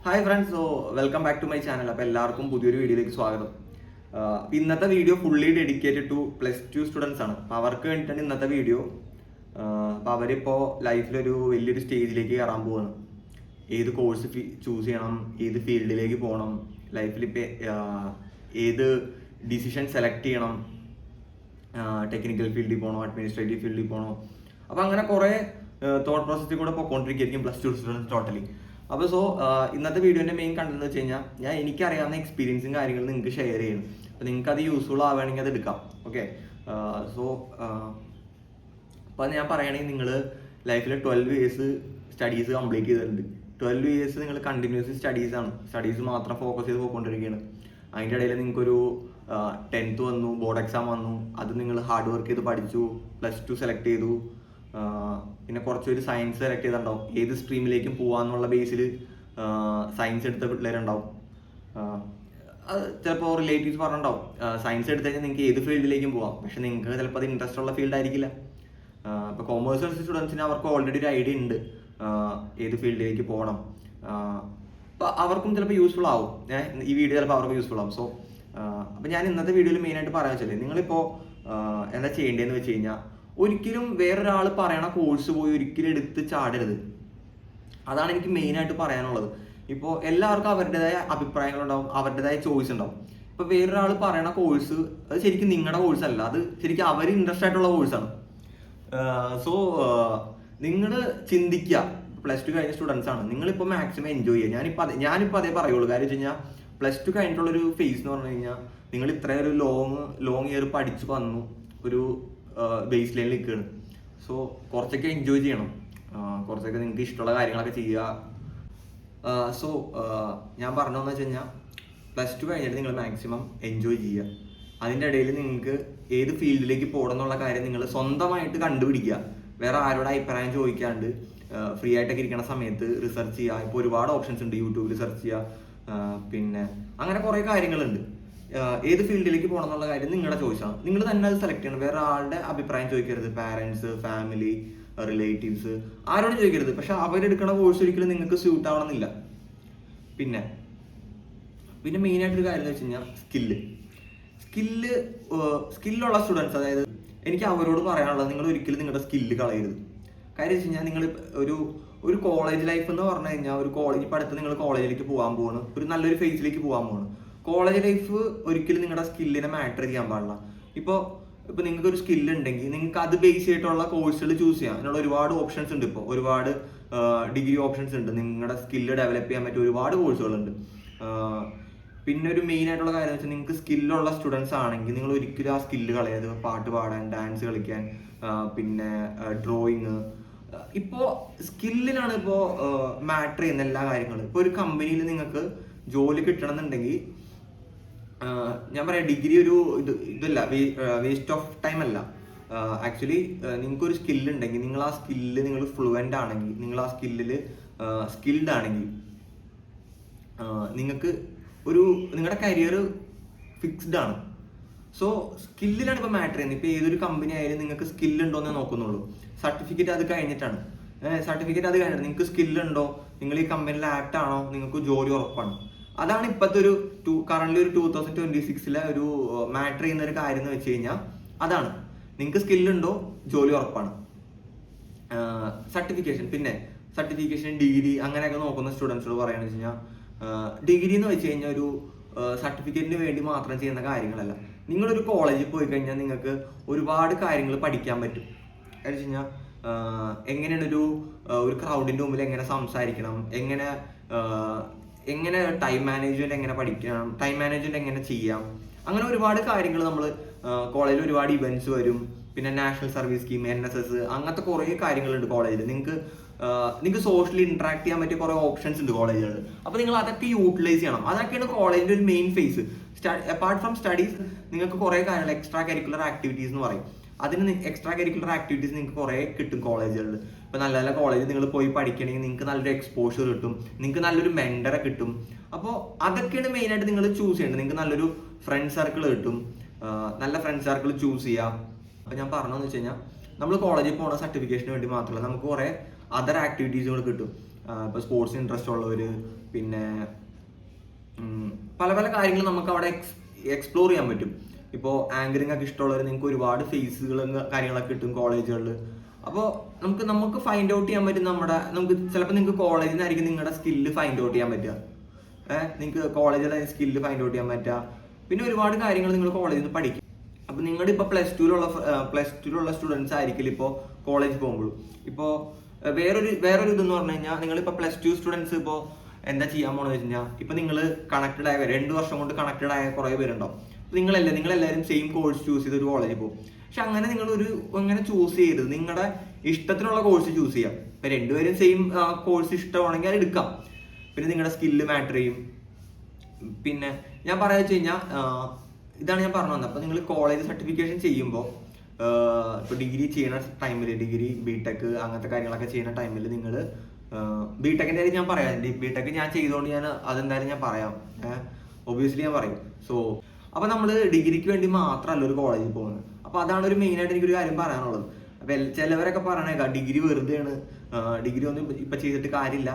Hi friends, welcome back to my channel. അപ്പോൾ എല്ലാവർക്കും പുതിയൊരു വീഡിയോയിലേക്ക് സ്വാഗതം. ഇന്നത്തെ video fully dedicated to +2 students ആണ്. അപ്പോൾ അവർക്ക് വേണ്ടിയിട്ടാണ് ഇന്നത്തെ വീഡിയോ. അപ്പോൾ അവരിപ്പോൾ ലൈഫിലൊരു വലിയൊരു സ്റ്റേജിലേക്ക് കയറാൻ പോവാണ്. ഏത് കോഴ്സ് ചൂസ് ചെയ്യണം, ഏത് ഫീൽഡിലേക്ക് പോകണം, ലൈഫിൽ ഇപ്പോൾ ഏത് ഡിസിഷൻ സെലക്ട് ചെയ്യണം, ടെക്നിക്കൽ ഫീൽഡിൽ പോകണോ, അഡ്മിനിസ്ട്രേറ്റീവ് ഫീൽഡിൽ പോകണോ. അപ്പോൾ അങ്ങനെ കുറേ തോട്ട് പ്രോസസ്സിൽ കൂടെ പോയിക്കൊണ്ടിരിക്കുകയായിരിക്കും +2 സ്റ്റുഡൻസ് ടോട്ടലി. അപ്പോൾ ഇന്നത്തെ വീഡിയോൻ്റെ മെയിൻ കണ്ടെന്ന് വെച്ച് കഴിഞ്ഞാൽ ഞാൻ എനിക്കറിയാവുന്ന എക്സ്പീരിയൻസും കാര്യങ്ങളും നിങ്ങൾക്ക് ഷെയർ ചെയ്യണം. അപ്പോൾ നിങ്ങൾക്ക് അത് യൂസ്ഫുൾ ആവുകയാണെങ്കിൽ അത് എടുക്കാം. ഓക്കെ, അപ്പോൾ ഞാൻ പറയുകയാണെങ്കിൽ നിങ്ങൾ ലൈഫിൽ 12 ഇയേഴ്സ് സ്റ്റഡീസ് കംപ്ലീറ്റ് ചെയ്തിട്ടുണ്ട്. 12 ഇയേഴ്സ് നിങ്ങൾ കണ്ടിന്യൂസ് സ്റ്റഡീസ് മാത്രം ഫോക്കസ് ചെയ്ത് പോയിക്കൊണ്ടിരിക്കുകയാണ്. അതിൻ്റെ ഇടയിൽ നിങ്ങൾക്കൊരു 10th വന്നു, ബോർഡ് എക്സാം വന്നു, അത് നിങ്ങൾ ഹാർഡ് വർക്ക് ചെയ്ത് പഠിച്ചു, +2 സെലക്ട് ചെയ്തു. പിന്നെ കുറച്ചൊരു സയൻസ് സെലക്ട് ചെയ്തിട്ടുണ്ടാവും. ഏത് സ്ട്രീമിലേക്കും പോകാമെന്നുള്ള ബേസിൽ സയൻസ് എടുത്ത പിള്ളേരുണ്ടാവും. അത് ചിലപ്പോൾ റിലേറ്റീവ്സ് പറഞ്ഞിട്ടുണ്ടാവും സയൻസ് എടുത്തു കഴിഞ്ഞാൽ നിങ്ങൾക്ക് ഏത് ഫീൽഡിലേക്കും പോകാം, പക്ഷെ നിങ്ങൾക്ക് ചിലപ്പോൾ അത് ഇൻട്രസ്റ്റ് ഉള്ള ഫീൽഡ് ആയിരിക്കില്ല. ഇപ്പോൾ കൊമേഴ്സ് സ്റ്റുഡൻസിന് അവർക്ക് ഓൾറെഡി ഒരു ഐഡിയ ഉണ്ട് ഏത് ഫീൽഡിലേക്ക് പോകണം. അപ്പോൾ അവർക്കും ചിലപ്പോൾ യൂസ്ഫുൾ ആവും. ഈ വീഡിയോ ചിലപ്പോൾ അവർക്ക് യൂസ്ഫുൾ ആവും. അപ്പോൾ ഞാൻ ഇന്നത്തെ വീഡിയോയിൽ മെയിനായിട്ട് പറയാൻ വെച്ചാൽ നിങ്ങളിപ്പോൾ എന്താ ചെയ്യേണ്ടതെന്ന് വെച്ച് കഴിഞ്ഞാൽ ഒരിക്കലും വേറൊരാൾ പറയണ കോഴ്സ് പോയി ഒരിക്കലും എടുത്ത് ചാടരുത്. അതാണ് എനിക്ക് മെയിനായിട്ട് പറയാനുള്ളത്. ഇപ്പോൾ എല്ലാവർക്കും അവരുടേതായ അഭിപ്രായങ്ങളുണ്ടാവും, അവരുടേതായ ചോയ്സ് ഉണ്ടാവും. ഇപ്പോൾ വേറൊരാൾ പറയണ കോഴ്സ് അത് ശരിക്കും നിങ്ങളുടെ കോഴ്സ് അല്ല, അത് ശരിക്കും അവർ ഇൻട്രസ്റ്റ് ആയിട്ടുള്ള കോഴ്സാണ്. നിങ്ങൾ ചിന്തിക്കുക. +2 കഴിഞ്ഞ സ്റ്റുഡൻസ് ആണ്, നിങ്ങളിപ്പോൾ മാക്സിമം എൻജോയ് ചെയ്യുക. ഞാനിപ്പോൾ അതേ പറയുള്ളൂ. കാര്യം വെച്ച് കഴിഞ്ഞാൽ +2 കഴിഞ്ഞിട്ടുള്ളൊരു ഫേസ് എന്ന് പറഞ്ഞു കഴിഞ്ഞാൽ നിങ്ങൾ ഇത്രയും ഒരു ലോങ് ഇയർ പഠിച്ചു വന്നു, ഒരു ബേസ് ലൈനിൽ നിൽക്കുകയാണ്. കുറച്ചൊക്കെ എൻജോയ് ചെയ്യണം, കുറച്ചൊക്കെ നിങ്ങൾക്ക് ഇഷ്ടമുള്ള കാര്യങ്ങളൊക്കെ ചെയ്യുക. ഞാൻ പറഞ്ഞതെന്ന് വെച്ച് കഴിഞ്ഞാൽ +2 കഴിഞ്ഞിട്ട് നിങ്ങൾ മാക്സിമം എൻജോയ് ചെയ്യുക. അതിൻ്റെ ഇടയിൽ നിങ്ങൾക്ക് ഏത് ഫീൽഡിലേക്ക് പോകണം എന്നുള്ള കാര്യം നിങ്ങൾ സ്വന്തമായിട്ട് കണ്ടുപിടിക്കുക. വേറെ ആരോട് അഭിപ്രായം ചോദിക്കാണ്ട് ഫ്രീ ആയിട്ടൊക്കെ ഇരിക്കുന്ന സമയത്ത് റിസർച്ച് ചെയ്യുക. ഇപ്പോൾ ഒരുപാട് ഓപ്ഷൻസ് ഉണ്ട്, യൂട്യൂബിൽ സെർച്ച് ചെയ്യുക. പിന്നെ അങ്ങനെ കുറേ കാര്യങ്ങളുണ്ട്. ഏത് ഫീൽഡിലേക്ക് പോകണം എന്നുള്ള കാര്യം നിങ്ങളുടെ ചോയ്സാണ്, നിങ്ങൾ തന്നെ അത് സെലക്ട് ചെയ്യണം. വേറെ ആളുടെ അഭിപ്രായം ചോദിക്കരുത്. പാരൻസ്, ഫാമിലി, റിലേറ്റീവ്സ് ആരോടും ചോദിക്കരുത്. പക്ഷെ അവരെടുക്കുന്ന കോഴ്സ് ഒരിക്കലും നിങ്ങൾക്ക് സ്യൂട്ട് ആവണമെന്നില്ല. പിന്നെ മെയിനായിട്ടൊരു കാര്യം എന്ന് വെച്ച് കഴിഞ്ഞാൽ സ്കില്ലുള്ള സ്റ്റുഡൻസ്, അതായത് എനിക്ക് അവരോട് പറയാനുള്ളത് നിങ്ങൾ ഒരിക്കലും നിങ്ങളുടെ സ്കില്ല് കളയരുത്. കാര്യം വെച്ച് കഴിഞ്ഞാൽ നിങ്ങൾ ഒരു കോളേജ് ലൈഫ് എന്ന് പറഞ്ഞു കഴിഞ്ഞാൽ ഒരു കോളേജ് ഇപ്പോൾ അടുത്ത് നിങ്ങൾ കോളേജിലേക്ക് പോകാൻ പോവാണ്, ഒരു നല്ലൊരു ഫേസിലേക്ക് പോകാൻ പോവാണ്. കോളേജ് ലൈഫ് ഒരിക്കലും നിങ്ങളുടെ സ്കില്ലിനെ മാറ്റർ ചെയ്യാൻ പാടില്ല. ഇപ്പോൾ നിങ്ങൾക്ക് ഒരു സ്കില്ല് ഉണ്ടെങ്കിൽ നിങ്ങൾക്ക് അത് ബേസ് ചെയ്തിട്ടുള്ള കോഴ്സുകൾ ചൂസ് ചെയ്യാം. അതിനുള്ള ഒരുപാട് ഓപ്ഷൻസ് ഉണ്ട്. ഇപ്പോൾ ഒരുപാട് ഡിഗ്രി ഓപ്ഷൻസ് ഉണ്ട്. നിങ്ങളുടെ സ്കില്ല് ഡെവലപ്പ് ചെയ്യാൻ പറ്റിയ ഒരുപാട് കോഴ്സുകളുണ്ട്. പിന്നെ ഒരു മെയിൻ ആയിട്ടുള്ള കാര്യം എന്ന് വെച്ചാൽ നിങ്ങൾക്ക് സ്കില്ലുള്ള സ്റ്റുഡൻസ് ആണെങ്കിൽ നിങ്ങൾ ഒരിക്കലും ആ സ്കില്ല് കളയാതെ പാട്ട് പാടാൻ, ഡാൻസ് കളിക്കാൻ, പിന്നെ ഡ്രോയിങ്. ഇപ്പോൾ സ്കില്ലിനാണ് ഇപ്പോൾ മാറ്റർ ചെയ്യുന്ന എല്ലാ കാര്യങ്ങളും. ഇപ്പോൾ ഒരു കമ്പനിയിൽ നിങ്ങൾക്ക് ജോലി കിട്ടണമെന്നുണ്ടെങ്കിൽ ഞാൻ പറയാം, ഡിഗ്രി ഒരു ഇതല്ല, വേസ്റ്റ് ഓഫ് ടൈം അല്ല. ആക്ച്വലി നിങ്ങൾക്കൊരു സ്കില്ല് ഉണ്ടെങ്കിൽ നിങ്ങൾ ആ സ്കില്ല് നിങ്ങൾ ഫ്ലുവൻ്റ് ആണെങ്കിൽ, നിങ്ങൾ ആ സ്കില്ലിൽ സ്കിൽഡ് ആണെങ്കിൽ നിങ്ങൾക്ക് നിങ്ങളുടെ കരിയർ ഫിക്സ്ഡ് ആണ്. സ്കില്ലിലാണ് ഇപ്പോൾ മാറ്റർ ചെയ്യുന്നത്. ഇപ്പോൾ ഏതൊരു കമ്പനി ആയാലും നിങ്ങൾക്ക് സ്കില്ലുണ്ടോയെന്നേ നോക്കുന്നുള്ളൂ. സർട്ടിഫിക്കറ്റ് അത് കഴിഞ്ഞിട്ടാണ്. നിങ്ങൾക്ക് സ്കില്ലുണ്ടോ, നിങ്ങൾ ഈ കമ്പനിയിൽ ആപ്റ്റ് ആണോ, നിങ്ങൾക്ക് ജോലി ഉറപ്പാണ്. അതാണ് ഇപ്പോഴത്തെ കറന്റ് ഒരു 2026 ഒരു മാറ്റർ ചെയ്യുന്ന ഒരു കാര്യം എന്ന് വെച്ച് കഴിഞ്ഞാൽ അതാണ്. നിങ്ങൾക്ക് സ്കില്ലുണ്ടോ, ജോലി ഉറപ്പാണ്. സർട്ടിഫിക്കേഷൻ ഡിഗ്രി അങ്ങനെയൊക്കെ നോക്കുന്ന സ്റ്റുഡൻസിനോട് പറയുകയാണെന്ന് വെച്ച് കഴിഞ്ഞാൽ ഡിഗ്രി എന്ന് വെച്ച് കഴിഞ്ഞാൽ ഒരു സർട്ടിഫിക്കറ്റിന് വേണ്ടി മാത്രം ചെയ്യുന്ന കാര്യങ്ങളല്ല. നിങ്ങളൊരു കോളേജിൽ പോയി കഴിഞ്ഞാൽ നിങ്ങൾക്ക് ഒരുപാട് കാര്യങ്ങൾ പഠിക്കാൻ പറ്റും. എന്ന് വെച്ച് കഴിഞ്ഞാൽ എങ്ങനെയാണ് ഒരു ക്രൗഡിൻ്റെ മുമ്പിൽ എങ്ങനെ സംസാരിക്കണം, എങ്ങനെ ടൈം മാനേജ്മെന്റ് എങ്ങനെ പഠിക്കണം, ടൈം മാനേജ്മെന്റ് എങ്ങനെ ചെയ്യാം, അങ്ങനെ ഒരുപാട് കാര്യങ്ങൾ നമ്മൾ കോളേജിൽ ഒരുപാട് ഇവന്റ്സ് വരും. പിന്നെ നാഷണൽ സർവീസ് സ്കീം, NSS, അങ്ങനത്തെ കുറേ കാര്യങ്ങളുണ്ട് കോളേജിൽ. നിങ്ങൾക്ക് സോഷ്യലി ഇന്ററാക്ട് ചെയ്യാൻ പറ്റിയ കുറേ ഓപ്ഷൻസ് ഉണ്ട് കോളേജുകളിൽ. അപ്പോൾ നിങ്ങൾ അതൊക്കെ യൂട്ടിലൈസ് ചെയ്യണം. അതൊക്കെയാണ് കോളേജിന്റെ ഒരു main phase. Apart from studies നിങ്ങൾക്ക് കുറേ കാര്യങ്ങൾ എക്സ്ട്രാ കരിക്കുലർ ആക്ടിവിറ്റീസ് എന്ന് പറയും. എക്സ്ട്രാ കരിക്കുലർ ആക്ടിവിറ്റീസ് നിങ്ങൾക്ക് കുറേ കിട്ടും കോളേജുകളിൽ. ഇപ്പോൾ നല്ല നല്ല കോളേജിൽ നിങ്ങൾ പോയി പഠിക്കണമെങ്കിൽ നിങ്ങൾക്ക് നല്ലൊരു എക്സ്പോഷർ കിട്ടും, നിങ്ങൾക്ക് നല്ലൊരു മെൻറ്ററെ കിട്ടും. അപ്പോൾ അതൊക്കെയാണ് മെയിനായിട്ട് നിങ്ങൾ ചൂസ് ചെയ്യേണ്ടത്. നിങ്ങൾക്ക് നല്ലൊരു ഫ്രണ്ട് സർക്കിൾ കിട്ടും, നല്ല ഫ്രണ്ട് സർക്കിൾ ചൂസ് ചെയ്യാം. അപ്പോൾ ഞാൻ പറഞ്ഞതെന്ന് വെച്ച് കഴിഞ്ഞാൽ നമ്മൾ കോളേജിൽ പോകുന്ന സർട്ടിഫിക്കേഷന് വേണ്ടി മാത്രമല്ല, നമുക്ക് കുറേ അതർ ആക്ടിവിറ്റീസുകൾ കിട്ടും. ഇപ്പോൾ സ്പോർട്സ് ഇൻട്രസ്റ്റ് ഉള്ളവർ, പിന്നെ പല പല കാര്യങ്ങൾ നമുക്ക് അവിടെ എക്സ്പ്ലോർ ചെയ്യാൻ പറ്റും. ഇപ്പോൾ ആങ്കറിങ് ഒക്കെ ഇഷ്ടമുള്ളവർ നിങ്ങൾക്ക് ഒരുപാട് ഫേസുകളും കാര്യങ്ങളൊക്കെ കിട്ടും കോളേജുകളിൽ. അപ്പോൾ നമുക്ക് ഫൈൻഡ് ഔട്ട് ചെയ്യാൻ പറ്റും നമുക്ക് ചിലപ്പോൾ നിങ്ങൾക്ക് കോളേജിൽ നിന്നായിരിക്കും നിങ്ങളുടെ സ്കില്ല് ഫൈൻഡ് ഔട്ട് ചെയ്യാൻ പറ്റുക. നിങ്ങൾക്ക് കോളേജിൽ സ്കില്ല് ഫൈൻഡ് ഔട്ട് ചെയ്യാൻ പറ്റുക. പിന്നെ ഒരുപാട് കാര്യങ്ങൾ നിങ്ങൾ കോളേജിൽ നിന്ന് പഠിക്കും. അപ്പോൾ നിങ്ങളുടെ ഇപ്പോൾ പ്ലസ് ടുവിലുള്ള സ്റ്റുഡൻസ് ആയിരിക്കില്ല ഇപ്പോൾ കോളേജ് പോകുമ്പോൾ. ഇപ്പോൾ വേറൊരു ഇതെന്ന് പറഞ്ഞു കഴിഞ്ഞാൽ നിങ്ങളിപ്പോൾ പ്ലസ് ടു സ്റ്റുഡൻസ് ഇപ്പോൾ എന്താ ചെയ്യാൻ പോകണമെന്ന് വെച്ച് കഴിഞ്ഞാൽ, ഇപ്പോൾ നിങ്ങൾ കണക്റ്റഡ് ആയ 2 വർഷം കൊണ്ട് കണക്റ്റഡ് ആയ കുറേ പേരുണ്ടാവും. നിങ്ങളെല്ലാവരും സെയിം കോഴ്സ് ചൂസ് ചെയ്ത് ഒരു കോളേജിൽ പോകും. പക്ഷെ അങ്ങനെ അങ്ങനെ ചൂസ് ചെയ്യരുത്. നിങ്ങളുടെ ഇഷ്ടത്തിനുള്ള കോഴ്സ് ചൂസ് ചെയ്യാം. ഇപ്പം രണ്ടുപേരും സെയിം കോഴ്സ് ഇഷ്ടമാണെങ്കിൽ അത് എടുക്കാം. പിന്നെ നിങ്ങളുടെ സ്കില്ല് മാറ്റർ ചെയ്യും. പിന്നെ ഞാൻ പറയാ വെച്ച് കഴിഞ്ഞാൽ ഇതാണ് ഞാൻ പറഞ്ഞു വന്നത്. അപ്പോൾ നിങ്ങൾ കോളേജ് സർട്ടിഫിക്കേഷൻ ചെയ്യുമ്പോൾ ഇപ്പോൾ ഡിഗ്രി ചെയ്യുന്ന ടൈമിൽ, ഡിഗ്രി ബിടെക് അങ്ങനത്തെ കാര്യങ്ങളൊക്കെ ചെയ്യുന്ന ടൈമിൽ നിങ്ങൾ ബിടെക്കിൻ്റെ കാര്യം ഞാൻ പറയാം. ബിടെക് ഞാൻ ചെയ്തുകൊണ്ട് അതെന്തായാലും ഞാൻ പറയാം, ഒബ്വിയസ്ലി ഞാൻ പറയും. സോ അപ്പോൾ നമ്മൾ ഡിഗ്രിക്ക് വേണ്ടി മാത്രമല്ല ഒരു കോളേജിൽ പോകുന്നത്. അപ്പോൾ അതാണ് ഒരു മെയിനായിട്ട് എനിക്കൊരു കാര്യം പറയാനുള്ളത്. അപ്പോൾ ചിലവരൊക്കെ പറയണേക്കാം ഡിഗ്രി വെറുതെയാണ്, ഡിഗ്രി ഒന്നും ഇപ്പം ചെയ്തിട്ട് കാര്യമില്ല.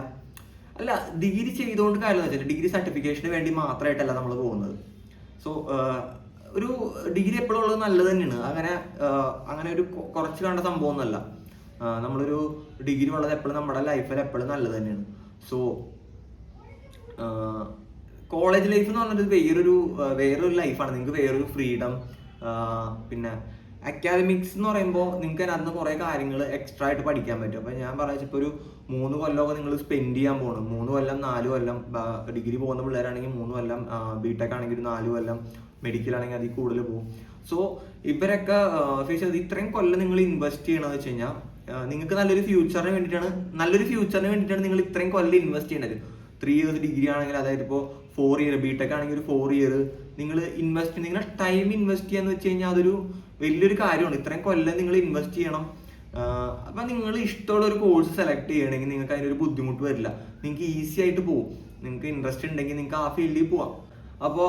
അല്ല, ഡിഗ്രി ചെയ്തുകൊണ്ട് കാര്യമെന്ന് വെച്ചാൽ ഡിഗ്രി സർട്ടിഫിക്കേഷന് വേണ്ടി മാത്രമായിട്ടല്ല നമ്മൾ പോകുന്നത്. സോ ഒരു ഡിഗ്രി എപ്പോഴും ഉള്ളത് നല്ലത് തന്നെയാണ്. അങ്ങനെ ഒരു കുറച്ച് കണ്ട സംഭവം ഒന്നുമല്ല. നമ്മളൊരു ഡിഗ്രി ഉള്ളത് എപ്പോഴും നമ്മുടെ ലൈഫിൽ എപ്പോഴും നല്ലത് തന്നെയാണ്. സോ കോളേജ് ലൈഫ് എന്ന് പറഞ്ഞിട്ട് വേറൊരു ലൈഫാണ്. നിങ്ങൾക്ക് വേറൊരു ഫ്രീഡം. പിന്നെ അക്കാദമിക്സ് എന്ന് പറയുമ്പോൾ നിങ്ങൾക്ക് അതിനകത്ത് കുറേ കാര്യങ്ങൾ എക്സ്ട്രാ ആയിട്ട് പഠിക്കാൻ പറ്റും. അപ്പോൾ ഞാൻ പറയാ ഇപ്പോൾ ഒരു 3 കൊല്ലമൊക്കെ നിങ്ങൾ സ്പെൻഡ് ചെയ്യാൻ പോകണം. 3 കൊല്ലം 4 കൊല്ലം ഡിഗ്രി പോകുന്ന പിള്ളേരാണെങ്കിൽ 3 കൊല്ലം, ബിടെക് ആണെങ്കിൽ ഒരു 4 കൊല്ലം, മെഡിക്കൽ ആണെങ്കിൽ അതിൽ കൂടുതൽ പോകും. സോ ഇവരൊക്കെ ഫേസ് ചെയ്ത് ഇത്രയും കൊല്ലം നിങ്ങൾ ഇൻവെസ്റ്റ് ചെയ്യണമെന്ന് വെച്ച് കഴിഞ്ഞാൽ നിങ്ങൾക്ക് നല്ലൊരു ഫ്യൂച്ചറിന് വേണ്ടിയിട്ടാണ് നിങ്ങൾ ഇത്രയും കൊല്ലം ഇൻവെസ്റ്റ് ചെയ്യേണ്ടത്. 3 ഇയേഴ്സ് ഡിഗ്രി ആണെങ്കിൽ, അതായത് ഇപ്പോൾ 4 ഇയർ, ബിടെക് ആണെങ്കിൽ ഒരു 4 ഇയർ നിങ്ങൾ നിങ്ങളുടെ ടൈം ഇൻവെസ്റ്റ് ചെയ്യാന്ന് വെച്ച് കഴിഞ്ഞാൽ അതൊരു വലിയൊരു കാര്യമാണ്. ഇത്രയും കൊല്ലം നിങ്ങൾ ഇൻവെസ്റ്റ് ചെയ്യണം. അപ്പം നിങ്ങൾ ഇഷ്ടമുള്ള ഒരു കോഴ്സ് സെലക്ട് ചെയ്യണമെങ്കിൽ നിങ്ങൾക്ക് അതിനൊരു ബുദ്ധിമുട്ട് വരില്ല. നിങ്ങൾക്ക് ഈസി ആയിട്ട് പോകും. നിങ്ങൾക്ക് ഇൻട്രസ്റ്റ് ഉണ്ടെങ്കിൽ നിങ്ങൾക്ക് ആ ഫീൽഡിൽ പോവാം. അപ്പോൾ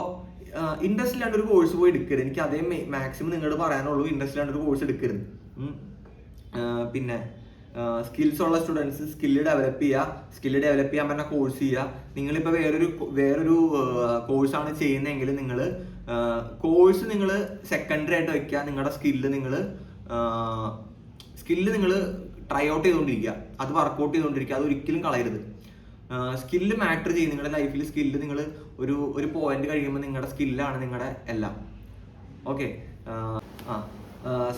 ഇൻട്രസ്റ്റ് ഇല്ലാണ്ട് ഒരു കോഴ്സ് പോയി എടുക്കരുത്. എനിക്ക് അതേ മാക്സിമം നിങ്ങളോട് പറയാനുള്ളൂ, ഇൻട്രസ്റ്റ് ഇല്ലാണ്ട് ഒരു കോഴ്സ് എടുക്കരുത്. പിന്നെ സ്കിൽസ് ഉള്ള സ്റ്റുഡൻസ് സ്കില്ല് ഡെവലപ്പ് ചെയ്യാൻ പറ്റുന്ന കോഴ്സ് ചെയ്യുക. നിങ്ങളിപ്പോൾ വേറൊരു കോഴ്സാണ് ചെയ്യുന്നതെങ്കിൽ കോഴ്സ് നിങ്ങൾ സെക്കൻഡറി ആയിട്ട് വയ്ക്കുക. നിങ്ങളുടെ സ്കില്ല് നിങ്ങൾ ട്രൈ ഔട്ട് ചെയ്തുകൊണ്ടിരിക്കുക, അത് വർക്കൗട്ട് ചെയ്തുകൊണ്ടിരിക്കുക, അത് ഒരിക്കലും കളയരുത്. സ്കില്ല് മാറ്റർ ചെയ്യും നിങ്ങളുടെ ലൈഫിൽ. സ്കില്ല് നിങ്ങൾ ഒരു പോയിന്റ് കഴിയുമ്പോൾ നിങ്ങളുടെ സ്കില്ലാണ് നിങ്ങളുടെ എല്ലാം. ഓക്കെ.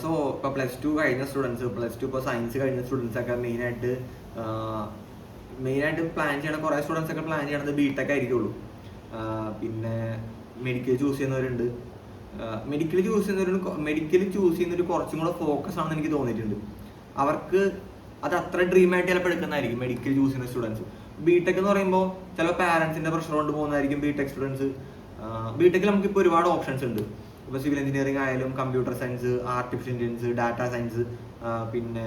സോ ഇപ്പോൾ പ്ലസ് ടു കഴിഞ്ഞ സ്റ്റുഡൻസ്, ഇപ്പോൾ സയൻസ് കഴിഞ്ഞ സ്റ്റുഡൻസ് ഒക്കെ മെയിനായിട്ട് പ്ലാൻ ചെയ്യണ കുറേ സ്റ്റുഡൻസ് ഒക്കെ പ്ലാൻ ചെയ്യണത് ബിടെക് ആയിരിക്കുള്ളൂ. പിന്നെ മെഡിക്കൽ ചൂസ് ചെയ്യുന്നവരുണ്ട്. മെഡിക്കൽ ചൂസ് ചെയ്യുന്നൊരു കുറച്ചും കൂടെ ഫോക്കസ് ആണെന്ന് എനിക്ക് തോന്നിയിട്ടുണ്ട്. അവർക്ക് അത് അത്ര ഡ്രീമായിട്ട് ചിലപ്പോൾ എടുക്കുന്നതായിരിക്കും മെഡിക്കൽ ചൂസ് ചെയ്യുന്ന സ്റ്റുഡൻസ്. ബിടെക് എന്ന് പറയുമ്പോൾ ചിലപ്പോൾ പാരൻസിൻ്റെ പ്രഷർ കൊണ്ട് പോകുന്നതായിരിക്കും ബിടെക് സ്റ്റുഡൻസ്. ബിടെക്കിൽ നമുക്കിപ്പോൾ ഒരുപാട് ഓപ്ഷൻസ് ഉണ്ട്. ഇപ്പോൾ സിവിൽ എഞ്ചിനീയറിംഗ് ആയാലും, computer science, artificial intelligence, data science, പിന്നെ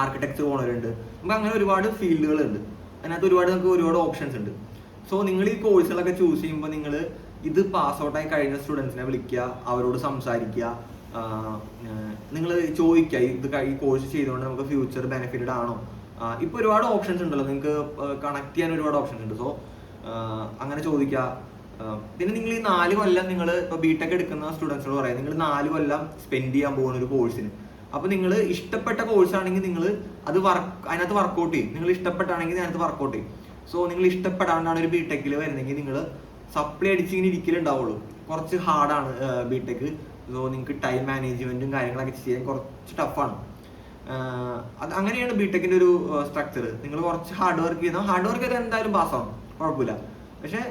ആർക്കിടെക്ചർ പോകുന്നവരുണ്ട്. നമുക്ക് അങ്ങനെ ഒരുപാട് ഫീൽഡുകളുണ്ട്. അതിനകത്ത് നമുക്ക് ഒരുപാട് ഓപ്ഷൻസ് ഉണ്ട്. സോ നിങ്ങൾ ഈ കോഴ്സുകളൊക്കെ ചൂസ് ചെയ്യുമ്പോൾ നിങ്ങൾ ഇത് പാസ് ഔട്ടായി കഴിഞ്ഞ സ്റ്റുഡൻസിനെ വിളിക്കുക, അവരോട് സംസാരിക്കുക, നിങ്ങൾ ചോദിക്കുക ഈ കോഴ്സ് ചെയ്തുകൊണ്ട് നമുക്ക് ഫ്യൂച്ചർ ബെനിഫിറ്റഡ് ആണോ. ഇപ്പോൾ ഒരുപാട് ഓപ്ഷൻസ് ഉണ്ടല്ലോ, നിങ്ങൾക്ക് കണക്ട് ചെയ്യാൻ ഒരുപാട് ഓപ്ഷൻസ് ഉണ്ട്. സോ അങ്ങനെ ചോദിക്കുക. പിന്നെ നിങ്ങൾ ഈ 4 കൊല്ലം നിങ്ങൾ ഇപ്പോൾ ബിടെക് എടുക്കുന്ന സ്റ്റുഡൻസിനോട് പറയാം, നിങ്ങൾ 4 കൊല്ലം സ്പെൻഡ് ചെയ്യാൻ പോകുന്ന ഒരു കോഴ്സിന്. അപ്പോൾ നിങ്ങൾ ഇഷ്ടപ്പെട്ട കോഴ്സാണെങ്കിൽ നിങ്ങൾ അതിനകത്ത് വർക്കൗട്ട് ചെയ്യും. നിങ്ങൾ ഇഷ്ടപ്പെട്ടാണെങ്കിൽ അതിനകത്ത് വർക്കൗട്ട് ചെയ്യും. സോ നിങ്ങൾ ഇഷ്ടപ്പെടാണ്ടാണ് ഒരു ബിടെക്കിൽ വരുന്നെങ്കിൽ നിങ്ങൾ സപ്ലൈ അടിച്ചിങ്ങനെ ഇരിക്കലുണ്ടാവുള്ളൂ. കുറച്ച് ഹാർഡാണ് ബിടെക്. സോ നിങ്ങൾക്ക് ടൈം മാനേജ്മെന്റും കാര്യങ്ങളൊക്കെ ചെയ്യാൻ കുറച്ച് ടഫാണ്. അത് അങ്ങനെയാണ് ബിടെക്കിന്റെ ഒരു സ്ട്രക്ചർ. നിങ്ങൾ കുറച്ച് ഹാർഡ് വർക്ക് ചെയ്യുന്ന ഹാർഡ് വർക്ക് ചെയ്താൽ എന്തായാലും പാസ്സാവും, കുഴപ്പമില്ല. പക്ഷേ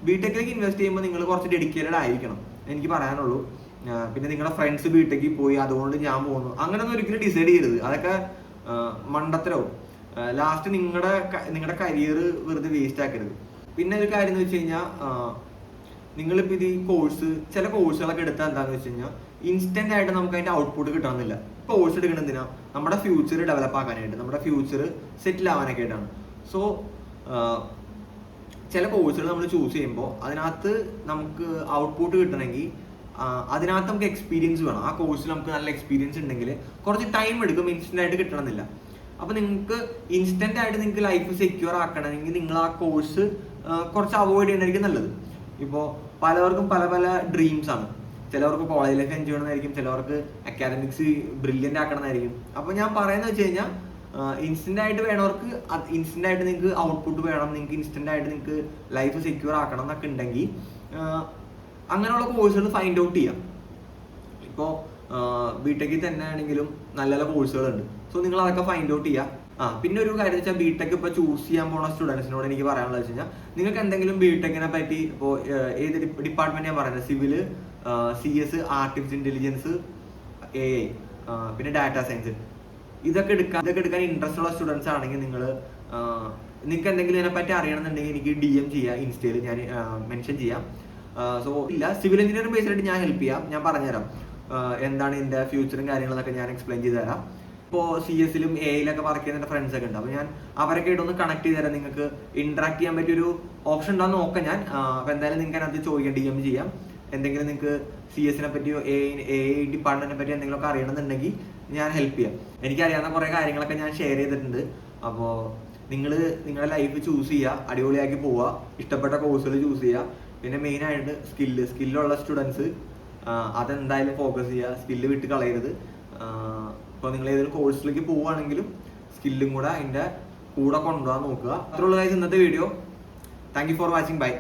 ബിടെക്കിലേക്ക് ഇൻവെസ്റ്റ് ചെയ്യുമ്പോൾ നിങ്ങൾ കുറച്ച് ഡെഡിക്കേറ്റഡ് ആയിരിക്കണം, എനിക്ക് പറയാനുള്ളൂ. പിന്നെ നിങ്ങളുടെ ഫ്രണ്ട്സ് ബിടെക്കിൽ പോയി അതുകൊണ്ട് ഞാൻ പോകുന്നു അങ്ങനെയൊന്നും ഒരിക്കലും ഡിസൈഡ് ചെയ്യരുത്. അതൊക്കെ മണ്ടത്തരവും. ലാസ്റ്റ് നിങ്ങളുടെ കരിയർ വെറുതെ വേസ്റ്റ് ആക്കരുത്. പിന്നെ ഒരു കാര്യം എന്ന് വെച്ച് കഴിഞ്ഞാൽ, നിങ്ങളിപ്പോൾ ഇത് ചില കോഴ്സുകളൊക്കെ എടുത്താൽ എന്താണെന്ന് വെച്ച് കഴിഞ്ഞാൽ ഇൻസ്റ്റന്റ് ആയിട്ട് നമുക്ക് അതിന്റെ ഔട്ട്പുട്ട് കിട്ടണമെന്നില്ല. കോഴ്സ് എടുക്കണം എന്തിനാ? നമ്മുടെ ഫ്യൂച്ചർ ഡെവലപ്പ് ആക്കാനായിട്ട്, നമ്മുടെ ഫ്യൂച്ചർ സെറ്റിൽ ആവാനൊക്കെ ആയിട്ടാണ്. സോ ചില കോഴ്സുകൾ നമ്മൾ ചൂസ് ചെയ്യുമ്പോൾ അതിനകത്ത് നമുക്ക് ഔട്ട്പുട്ട് കിട്ടണമെങ്കിൽ അതിനകത്ത് നമുക്ക് എക്സ്പീരിയൻസ് വേണം. ആ കോഴ്സിൽ നമുക്ക് നല്ല എക്സ്പീരിയൻസ് ഉണ്ടെങ്കിൽ കുറച്ച് ടൈം എടുക്കും, ഇൻസ്റ്റന്റ് ആയിട്ട് കിട്ടണമെന്നില്ല. അപ്പോൾ നിങ്ങൾക്ക് ഇൻസ്റ്റന്റ് ആയിട്ട് നിങ്ങൾക്ക് ലൈഫ് സെക്യൂർ ആക്കണമെങ്കിൽ നിങ്ങൾ ആ കോഴ്സ് കുറച്ച് അവോയ്ഡ് ചെയ്യുന്നതായിരിക്കും നല്ലത്. ഇപ്പോൾ പലവർക്കും പല പല ഡ്രീംസ് ആണ്. ചിലവർക്ക് കോളേജ് ലൈഫ് എൻജോയ് ചെയ്യണമെന്നായിരിക്കും, ചിലവർക്ക് അക്കാഡമിക്സ് ബ്രില്യൻ്റ് ആക്കണമെന്നായിരിക്കും. അപ്പോൾ ഞാൻ പറയുന്നത് വെച്ച് കഴിഞ്ഞാൽ ഇൻസ്റ്റന്റ് ആയിട്ട് വേണവർക്ക് ഇൻസ്റ്റന്റ് ആയിട്ട് നിങ്ങൾക്ക് ഔട്ട്പുട്ട് വേണം, നിങ്ങൾക്ക് ഇൻസ്റ്റന്റ് ആയിട്ട് നിങ്ങൾക്ക് ലൈഫ് സെക്യൂർ ആക്കണം എന്നൊക്കെ ഉണ്ടെങ്കിൽ അങ്ങനെയുള്ള കോഴ്സുകൾ ഫൈൻഡ് ഔട്ട് ചെയ്യാം. ഇപ്പോൾ ബിടെക്കിൽ തന്നെ ആണെങ്കിലും നല്ല നല്ല കോഴ്സുകളുണ്ട്. സോ നിങ്ങൾ അതൊക്കെ ഫൈൻഡ് ഔട്ട് ചെയ്യുക. പിന്നെ ഒരു കാര്യം വെച്ചാൽ ബിടെക് ഇപ്പോൾ ചൂസ് ചെയ്യാൻ പോണ സ്റ്റുഡൻസിനോട് എനിക്ക് പറയാനുള്ളത് വെച്ച് കഴിഞ്ഞാൽ നിങ്ങൾക്ക് എന്തെങ്കിലും ബിടെക്കിനെ പറ്റി ഇപ്പോൾ ഏത് ഡിപ്പാർട്ട്മെന്റ് ഞാൻ പറയുന്നത്, civil, CS, artificial intelligence, AI, പിന്നെ ഡാറ്റാ സയൻസ്, ഇതൊക്കെ എടുക്കാൻ ഇൻട്രസ്റ്റ് ഉള്ള സ്റ്റുഡൻസ് ആണെങ്കിൽ നിങ്ങൾക്ക് എന്തെങ്കിലും ഇതിനെപ്പറ്റി അറിയണമെന്നുണ്ടെങ്കിൽ എനിക്ക് DM ചെയ്യാം, ഇൻസ്റ്റയിൽ ഞാൻ മെൻഷൻ ചെയ്യാം. സോ ഇല്ല, സിവിൽ എഞ്ചിനീയറിംഗ് ബേസിലായിട്ട് ഞാൻ ഹെൽപ്പ് ചെയ്യാം, ഞാൻ പറഞ്ഞുതരാം എന്താണ് ഇതിൻ്റെ ഫ്യൂച്ചറും കാര്യങ്ങളൊക്കെ ഞാൻ എക്സ്പ്ലെയിൻ ചെയ്ത് തരാം. ഇപ്പോൾ CS-ലും AI-ലൊക്കെ വർക്ക് ചെയ്യുന്ന എൻ്റെ ഫ്രണ്ട്സ് ഒക്കെ ഉണ്ട്. അപ്പോൾ ഞാൻ അവരൊക്കെ ആയിട്ടൊന്ന് കണക്ട് ചെയ്ത് തരാം. നിങ്ങൾക്ക് ഇന്ററാക്ട് ചെയ്യാൻ പറ്റിയൊരു ഓപ്ഷൻ ഉണ്ടാകുന്ന നോക്കാം ഞാൻ. അപ്പോൾ എന്തായാലും നിങ്ങൾക്ക് അതിനകത്ത് ചോദിക്കാം, DM ചെയ്യാം. എന്തെങ്കിലും നിങ്ങൾക്ക് CS-നെ പറ്റിയോ AI ഡിപ്പാർട്ട്മെന്റിനെ പറ്റി എന്തെങ്കിലുമൊക്കെ അറിയണമെന്നുണ്ടെങ്കിൽ ഞാൻ ഹെൽപ്പ് ചെയ്യാം. എനിക്കറിയാവുന്ന കുറേ കാര്യങ്ങളൊക്കെ ഞാൻ ഷെയർ ചെയ്തിട്ടുണ്ട്. അപ്പോൾ നിങ്ങളുടെ ലൈഫ് ചൂസ് ചെയ്യുക, അടിപൊളിയാക്കി പോവുക, ഇഷ്ടപ്പെട്ട കോഴ്സുകൾ ചൂസ് ചെയ്യുക. പിന്നെ മെയിനായിട്ട് സ്കില്ലുള്ള സ്റ്റുഡൻസ് അതെന്തായാലും ഫോക്കസ് ചെയ്യുക, സ്കില്ല് വിട്ട് കളയരുത്. ഇപ്പോൾ നിങ്ങൾ ഏതൊരു കോഴ്സിലേക്ക് പോവുകയാണെങ്കിലും സ്കില്ലും കൂടെ അതിൻ്റെ കൂടെ കൊണ്ടുപോകാൻ നോക്കുക. അത്രയുള്ള കാര്യം ഇന്നത്തെ video. Thank you for watching. By.